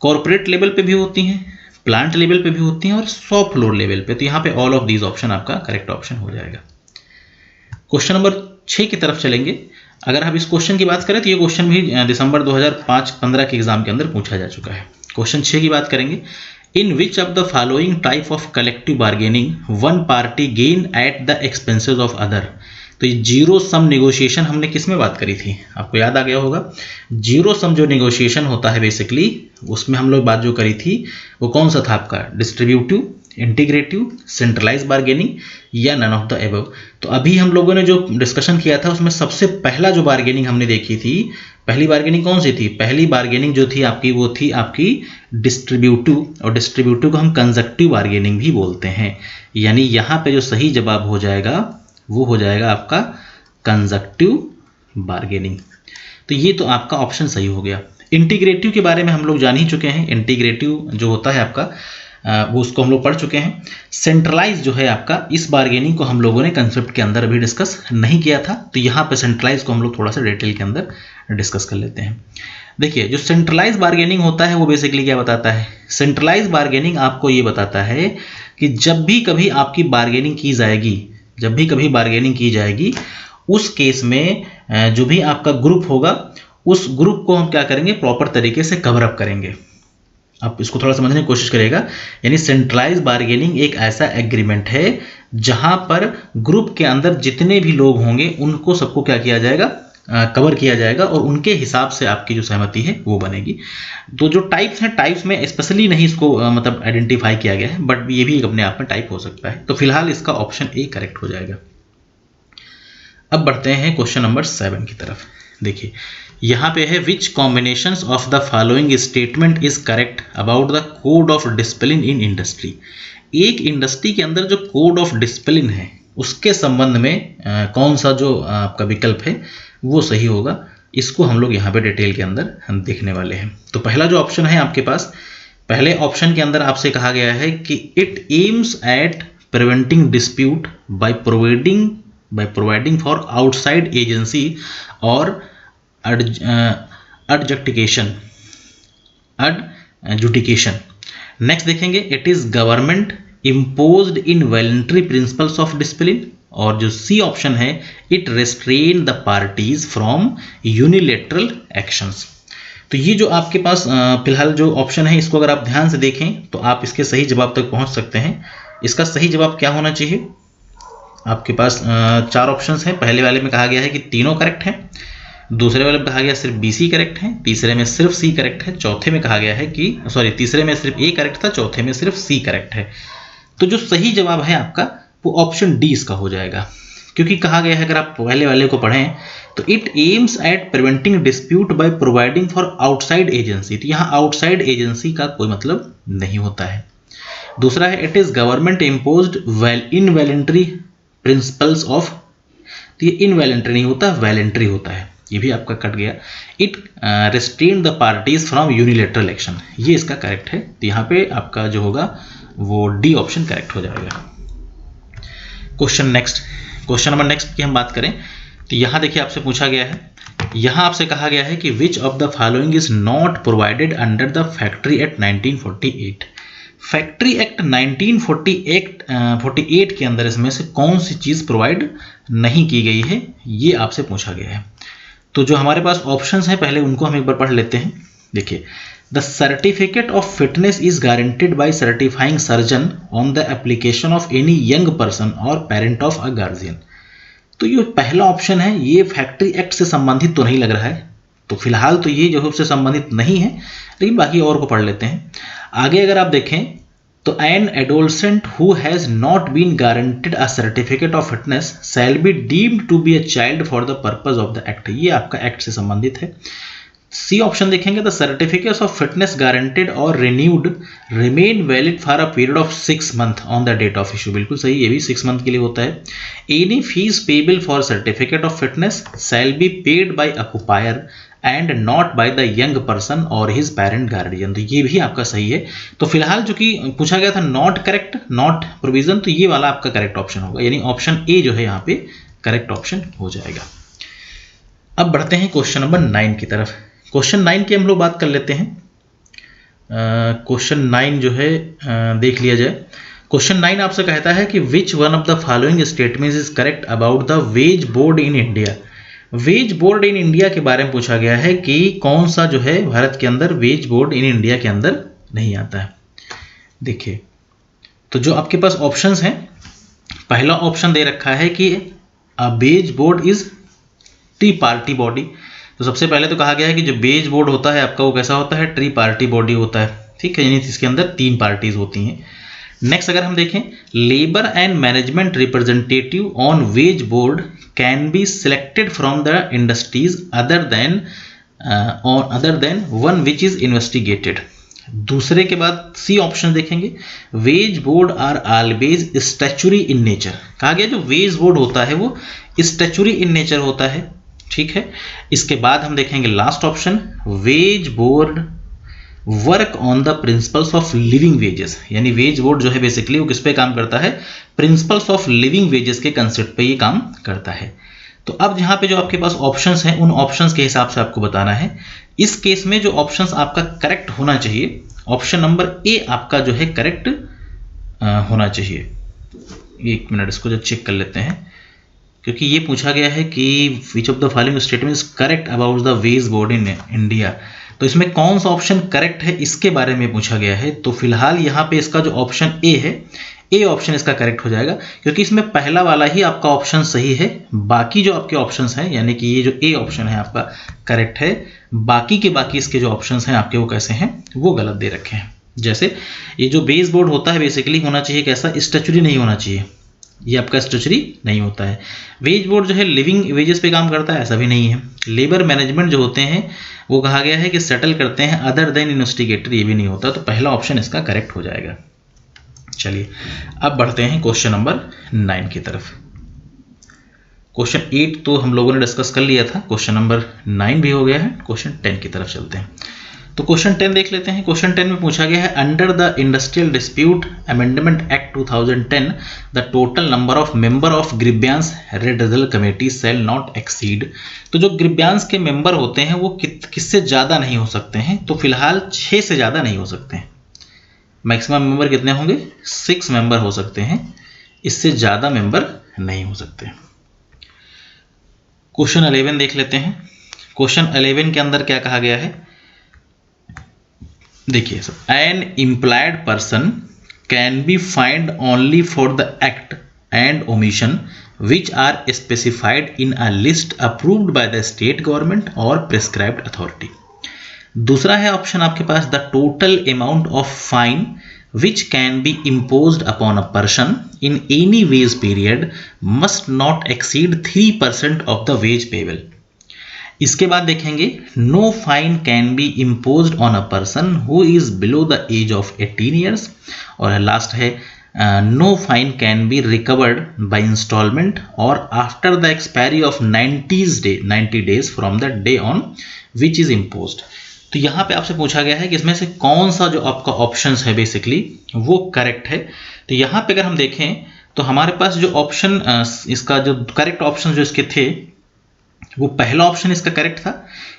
कॉर्पोरेट लेवल पे भी होती हैं, प्लांट लेवल पे भी होती हैं और शॉप फ्लोर लेवल पे। तो यहाँ पे ऑल ऑफ दीज ऑप्शन आपका करेक्ट ऑप्शन हो जाएगा। क्वेश्चन नंबर 6 की तरफ चलेंगे। अगर हम इस क्वेश्चन की बात करें तो ये क्वेश्चन भी दिसंबर 2005-15 के एग्जाम के अंदर पूछा जा चुका है। क्वेश्चन 6 की बात करेंगे, in which of the following type of collective bargaining one party gain at the expenses of other. तो ये जीरो सम नेगोशिएशन हमने किस में बात करी थी, आपको याद आ गया होगा। जीरो सम जो नेगोशिएशन होता है बेसिकली उसमें हम लोग बात जो करी थी वो कौन सा था आपका, डिस्ट्रीब्यूटिव, इंटीग्रेटिव, सेंट्रलाइज बार्गेनिंग या नन ऑफ द एबव। तो अभी हम लोगों ने जो डिस्कशन किया था उसमें सबसे पहला जो बार्गेनिंग हमने देखी थी, पहली बार्गेनिंग कौन सी थी, पहली बार्गेनिंग जो थी आपकी वो थी आपकी डिस्ट्रीब्यूटिव, और डिस्ट्रीब्यूटिव को हम कंजक्टिव बार्गेनिंग भी बोलते हैं। यानी यहाँ पे जो सही जवाब हो जाएगा वो हो जाएगा आपका कंजक्टिव बार्गेनिंग। तो ये तो आपका ऑप्शन सही हो गया। इंटीग्रेटिव के बारे में हम लोग जान ही चुके हैं, इंटीग्रेटिव जो होता है आपका वो उसको हम लोग पढ़ चुके हैं। सेंट्रलाइज जो है आपका, इस बार्गेनिंग को हम लोगों ने कंसेप्ट के अंदर अभी डिस्कस नहीं किया था, तो यहाँ पे सेंट्रलाइज को हम लोग थोड़ा सा डिटेल के अंदर डिस्कस कर लेते हैं। देखिए जो सेंट्रलाइज बार्गेनिंग होता है वो बेसिकली क्या बताता है, सेंट्रलाइज बार्गेनिंग आपको ये बताता है कि जब भी कभी आपकी बार्गेनिंग की जाएगी, जब भी कभी बार्गेनिंग की जाएगी उस केस में जो भी आपका ग्रुप होगा उस ग्रुप को हम क्या करेंगे, प्रॉपर तरीके से कवर अप करेंगे। आप इसको थोड़ा समझने की कोशिश करेगा। यानी सेंट्रलाइज बार्गेनिंग एक ऐसा एग्रीमेंट है जहां पर ग्रुप के अंदर जितने भी लोग होंगे उनको सबको क्या किया जाएगा, कवर किया जाएगा और उनके हिसाब से आपकी जो सहमति है वो बनेगी। तो जो टाइप्स हैं, टाइप्स में स्पेशली नहीं इसको मतलब आइडेंटिफाई किया गया है, बट ये भी एक अपने आप में टाइप हो सकता है। तो फिलहाल इसका ऑप्शन ए करेक्ट हो जाएगा। अब बढ़ते हैं क्वेश्चन नंबर 7 की तरफ। देखिए यहाँ पे है which combinations of the following statement is correct about the code of discipline in industry. एक इंडस्ट्री के अंदर जो कोड ऑफ डिसिप्लिन है उसके संबंध में कौन सा जो आपका विकल्प है वो सही होगा, इसको हम लोग यहाँ पे डिटेल के अंदर हम देखने वाले हैं। तो पहला जो ऑप्शन है आपके पास, पहले ऑप्शन के अंदर आपसे कहा गया है कि it aims at preventing dispute by providing for outside agency और adjudication। नेक्स्ट देखेंगे it is government imposed in voluntary principles of discipline, और जो सी ऑप्शन है it restrain the parties from unilateral actions. तो ये जो आपके पास फिलहाल जो ऑप्शन है इसको अगर आप ध्यान से देखें तो आप इसके सही जवाब तक पहुंच सकते हैं। इसका सही जवाब क्या होना चाहिए, आपके पास 4 ऑप्शंस हैं। पहले वाले में कहा गया है कि तीनों करेक्ट हैं, दूसरे वाले में कहा गया सिर्फ बी सी करेक्ट है, तीसरे में सिर्फ सी करेक्ट है, चौथे में कहा गया है कि तीसरे में सिर्फ ए करेक्ट था, चौथे में सिर्फ सी करेक्ट है। तो जो सही जवाब है आपका वो ऑप्शन डी इसका हो जाएगा, क्योंकि कहा गया है अगर आप पहले वाले को पढ़ें तो it aims at preventing dispute by providing for outside agency. तो यहाँ आउटसाइड एजेंसी का कोई मतलब नहीं होता है। दूसरा है it is government imposed involuntary principles of तो ये इनवॉलंटरी नहीं होता, वॉलंटरी होता है। ये भी आपका कट गया। It restrain the parties from unilateral action, ये इसका करेक्ट है। तो यहाँ पे आपका जो होगा वो डी ऑप्शन करेक्ट हो जाएगा। क्वेश्चन नंबर नेक्स्ट की हम बात करें तो यहाँ देखिए आपसे पूछा गया है, यहाँ आपसे कहा गया है कि विच of the following is not provided under the factory act 1948। Factory act 1948 के अंदर इसमें से कौन सी चीज़ प्रोवाइड नहीं की गई है, ये आपसे पूछा गया है। तो जो हमारे पास ऑप्शंस हैं पहले उनको हम एक बार पढ़ लेते हैं। देखिए, the certificate of fitness is guaranteed bye certifying surgeon on the application of any young person और पेरेंट ऑफ अ गार्जियन। तो ये पहला ऑप्शन है, ये फैक्ट्री एक्ट से संबंधित तो नहीं लग रहा है, तो फिलहाल तो ये जो है उससे संबंधित नहीं है, लेकिन बाकी और को पढ़ लेते हैं। आगे अगर आप देखें तो an adolescent who has not been guaranteed a certificate of fitness shall be deemed to be a child for the purpose of the act, ये आपका एक्ट से संबंधित है। सी ऑप्शन देखेंगे, the certificates of fitness guaranteed और renewed remain valid for a period of 6 month on the date of issue, बिल्कुल सही, ये भी 6 मंथ के लिए होता है। Any fees payable for certificate of fitness shall be paid by occupier and not by the young person और his parent guardian, तो ये भी आपका सही है। तो फिलहाल जो कि पूछा गया था नॉट करेक्ट, नॉट प्रोविजन, तो ये वाला आपका करेक्ट ऑप्शन होगा, यानी ऑप्शन ए जो है यहाँ पे करेक्ट ऑप्शन हो जाएगा। अब बढ़ते हैं क्वेश्चन नंबर 9 की तरफ। क्वेश्चन 9 की हम लोग बात कर लेते हैं। क्वेश्चन 9 जो है देख लिया जाए। क्वेश्चन 9 आपसे कहता है कि which one of the following statements is correct about the wage board in India. Wage board in India के बारे में पूछा गया है कि कौन सा जो है भारत के अंदर वेज बोर्ड इन इंडिया के अंदर नहीं आता है। देखिए, तो जो आपके पास ऑप्शंस हैं, पहला ऑप्शन दे रखा है कि a wage board is tri party body. तो सबसे पहले तो कहा गया है कि जो वेज बोर्ड होता है आपका वो कैसा होता है, ट्री पार्टी बॉडी होता है, ठीक है, यानी इसके अंदर 3 पार्टीज होती हैं। नेक्स्ट अगर हम देखें, labour and management representative on wage board can be selected from the industries other than one which is investigated. दूसरे के बाद सी ऑप्शन देखेंगे, wage board are always statutory in nature. कहा गया जो वेज बोर्ड होता है वो स्टैचुरी इन नेचर होता है, ठीक है। इसके बाद हम देखेंगे last option, wage board work on the principles of living wages, यानी वेज बोर्ड जो है बेसिकली वो किस पे काम करता है, प्रिंसिपल्स ऑफ लिविंग वेजेस के कंसेप्ट पे ये काम करता है। तो अब यहाँ पे जो आपके पास ऑप्शंस हैं उन ऑप्शंस के हिसाब से आपको बताना है। इस केस में जो ऑप्शंस आपका करेक्ट होना चाहिए, ऑप्शन नंबर ए आपका जो है करेक्ट होना चाहिए। 1 मिनट इसको जो चेक कर लेते हैं, क्योंकि ये पूछा गया है कि विच of the following statement is correct about the wage board in India, तो इसमें कौन सा ऑप्शन करेक्ट है इसके बारे में पूछा गया है। तो फिलहाल यहाँ पे इसका जो ऑप्शन ए है, ए ऑप्शन इसका करेक्ट हो जाएगा, क्योंकि इसमें पहला वाला ही आपका ऑप्शन सही है। बाकी जो आपके ऑप्शंस हैं, यानी कि ये जो ए ऑप्शन है आपका करेक्ट है, बाकी के बाकी इसके जो ऑप्शंस हैं आपके वो कैसे हैं, वो गलत दे रखे हैं। जैसे ये जो बेस बोर्ड होता है बेसिकली होना चाहिए कैसा, स्टैचुरी नहीं होना चाहिए, ये आपका स्टैचुरी नहीं होता है। वेज बोर्ड जो है लिविंग वेजेस पे काम करता है, ऐसा भी नहीं है। लेबर मैनेजमेंट जो होते हैं वो कहा गया है कि सेटल करते हैं अदर देन इन्वेस्टिगेटर, ये भी नहीं होता। तो पहला ऑप्शन इसका करेक्ट हो जाएगा। चलिए अब बढ़ते हैं क्वेश्चन नंबर 9 की तरफ। क्वेश्चन 8 तो हम लोगों ने डिस्कस कर लिया था, क्वेश्चन नंबर 9 भी हो गया है। क्वेश्चन 10 की तरफ चलते हैं। तो क्वेश्चन 10 देख लेते हैं। क्वेश्चन 10 में पूछा गया है, under the industrial dispute amendment act 2010 the total number of member of grievance redressal committee shall not exceed. तो जो ग्रीवियंस के मेंबर होते हैं वो किससे ज़्यादा नहीं हो सकते हैं, तो फिलहाल 6 से ज़्यादा नहीं हो सकते हैं। मैक्सिमम मेंबर कितने होंगे, 6 मेंबर हो सकते हैं, इससे ज़्यादा मेंबर नहीं हो सकते। क्वेश्चन 11 देख लेते हैं। क्वेश्चन 11 के अंदर क्या कहा गया है, देखिए, an employed person can be fined only for the act and omission which are specified in a list approved by the state government और प्रिस्क्राइब्ड अथॉरिटी। दूसरा है ऑप्शन आपके पास, the total amount of fine which can be imposed upon a person in any wage period must not exceed 3% of the wage payable. इसके बाद देखेंगे, no fine can be imposed on a person who is below the age of 18 years. और last है, no fine can be recovered by installment और after the expiry of 90 days from the day on which is imposed. तो यहाँ पे आपसे पूछा गया है कि इसमें से कौन सा जो आपका ऑप्शंस है बेसिकली वो करेक्ट है। तो यहाँ पे अगर हम देखें तो हमारे पास जो ऑप्शन इसका जो करेक्ट ऑप्शन जो इसके थे वो पहला ऑप्शन इसका करेक्ट था,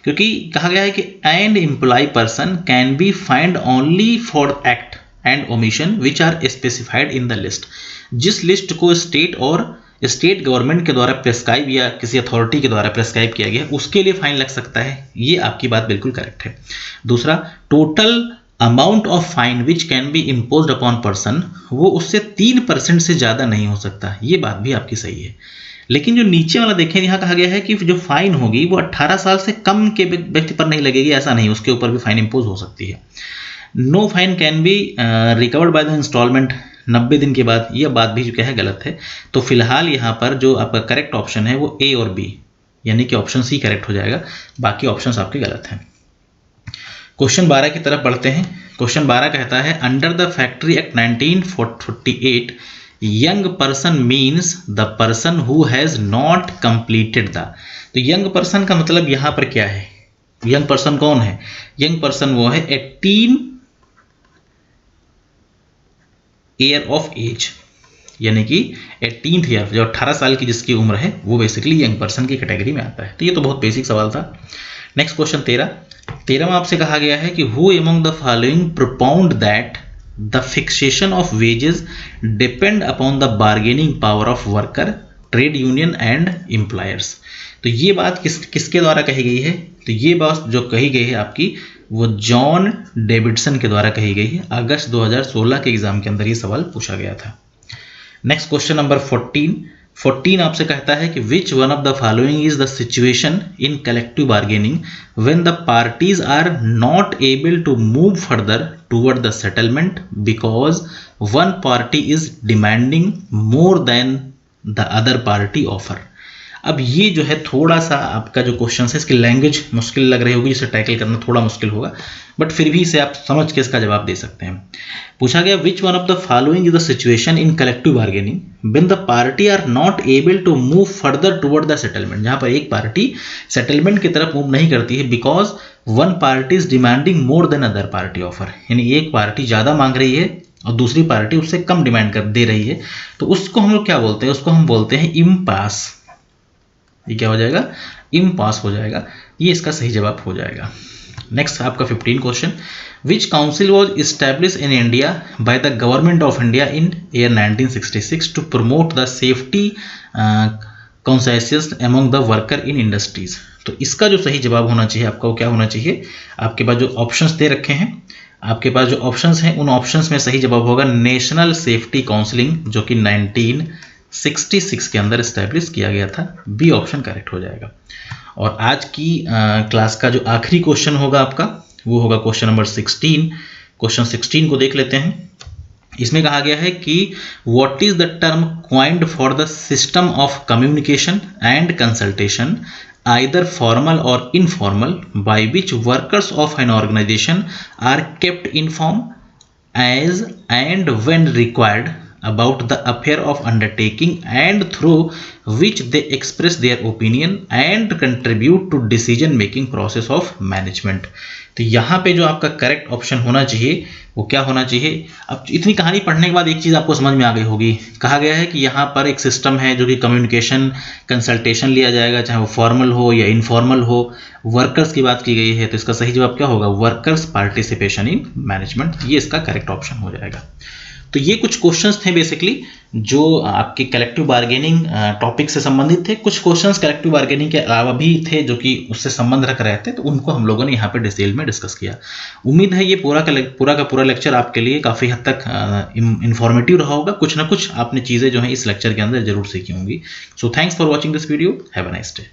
क्योंकि कहा गया है कि an employed person can be fined only for act and omission which are specified in the list. जिस लिस्ट को स्टेट गवर्नमेंट के द्वारा प्रेस्क्राइब या किसी अथॉरिटी के द्वारा प्रेस्क्राइब किया गया उसके लिए फाइन लग सकता है। ये आपकी बात बिल्कुल करेक्ट है। दूसरा, total amount of fine which can be imposed upon person, वो उससे 3% से ज़्यादा नहीं हो सकता। ये बात भी आपकी सही है। लेकिन जो नीचे वाला देखें, यहाँ कहा गया है कि जो फाइन होगी वो 18 साल से कम के व्यक्ति पर नहीं लगेगी, ऐसा नहीं, उसके ऊपर भी फाइन इम्पोज हो सकती है। No fine can be recovered by the instalment 90 दिन के बाद, यह बात भी जो क्या है गलत है। तो फिलहाल यहाँ पर जो आपका करेक्ट ऑप्शन है वो ए और बी, यानी कि ऑप्शन सी करेक्ट हो जाएगा, बाकी ऑप्शंस आपके गलत हैं। क्वेश्चन 12 की तरफ बढ़ते हैं। क्वेश्चन 12 कहता है under the factory act 1948 young person means the person who has not completed the. तो यंग पर्सन का मतलब यहां पर क्या है? यंग पर्सन कौन है? यंग पर्सन वो है 18 ईयर ऑफ एज, यानी कि 18th ईयर, जो 18 साल की जिसकी उम्र है वो बेसिकली यंग पर्सन की कैटेगरी में आता है। तो ये तो बहुत बेसिक सवाल था। नेक्स्ट क्वेश्चन 13 में आपसे कहा गया है कि who among the following प्रोपाउंड that the fixation of wages depend upon the bargaining power of worker, trade union and employers. तो ये बात किसके द्वारा कही गई है? तो ये बात जो कही गई है आपकी वो जॉन डेविडसन के द्वारा कही गई है। अगस्त 2016 के एग्जाम के अंदर ये सवाल पूछा गया था। नेक्स्ट क्वेश्चन नंबर 14 आपसे कहता है कि which one of the following is the situation in collective bargaining when the parties are not able to move further toward the settlement because one party is demanding more than the other party offer. अब ये जो है थोड़ा सा आपका जो question है इसकी लैंग्वेज मुश्किल लग रही होगी, इसे टैकल करना थोड़ा मुश्किल होगा, बट फिर भी इसे आप समझ के इसका जवाब दे सकते हैं। पूछा गया which one of the following is the situation in collective bargaining when the party are not able to move further toward the settlement, जहां पर एक पार्टी सेटलमेंट की तरफ मूव नहीं करती है because one party is demanding more then other party offer, यानी एक पार्टी ज़्यादा मांग रही है और दूसरी पार्टी उससे कम डिमांड कर दे रही है। तो उसको हम लोग क्या बोलते हैं? उसको हम बोलते हैं इम्पास। ये क्या हो जाएगा? इम्पास हो जाएगा। ये इसका सही जवाब हो जाएगा। नेक्स्ट आपका 15 question, which council was establish in India by the government of India in year 1966 to promote the safety conscious among the worker in industries. तो इसका जो सही जवाब होना चाहिए आपका वो क्या होना चाहिए? आपके पास जो ऑप्शंस दे रखे हैं, आपके पास जो ऑप्शंस हैं उन ऑप्शंस में सही जवाब होगा नेशनल सेफ्टी काउंसिलिंग, जो कि 1966 के अंदर इस्टेब्लिश किया गया था। बी ऑप्शन करेक्ट हो जाएगा। और आज की क्लास का जो आखिरी क्वेश्चन होगा आपका वो होगा क्वेश्चन नंबर 16। क्वेश्चन 16 को देख लेते हैं। इसमें कहा गया है कि what is the term coined for the system of communication and consultation either formal or informal by which workers of an organization are kept informed as and when required about the affair of undertaking and through which they express their opinion and contribute to decision making process of management। तो यहाँ पे जो आपका correct option होना चाहिए वो क्या होना चाहिए? अब इतनी कहानी पढ़ने के बाद एक चीज़ आपको समझ में आ गई होगी। कहा गया है कि यहाँ पर एक सिस्टम है जो कि कम्युनिकेशन कंसल्टेशन लिया जाएगा, चाहे वो फॉर्मल हो या इनफॉर्मल हो। वर्कर्स की बात की गई है, तो इसका सही जवाब क्या होगा? Workers participation in management. ये इसका करेक्ट ऑप्शन हो जाएगा। तो ये कुछ क्वेश्चंस थे बेसिकली जो आपके कलेक्टिव बार्गेनिंग टॉपिक से संबंधित थे। कुछ क्वेश्चंस कलेक्टिव बार्गेनिंग के अलावा भी थे जो कि उससे संबंध रख रहे थे, तो उनको हम लोगों ने यहाँ पे डिटेल में डिस्कस किया। उम्मीद है ये पूरा का पूरा लेक्चर आपके लिए काफ़ी हद तक इंफॉर्मेटिव रहा होगा। कुछ ना कुछ आपने चीज़ें जो है इस लेक्चर के अंदर जरूर सीखी होंगी। So thanks for watching this video. Have a nice day.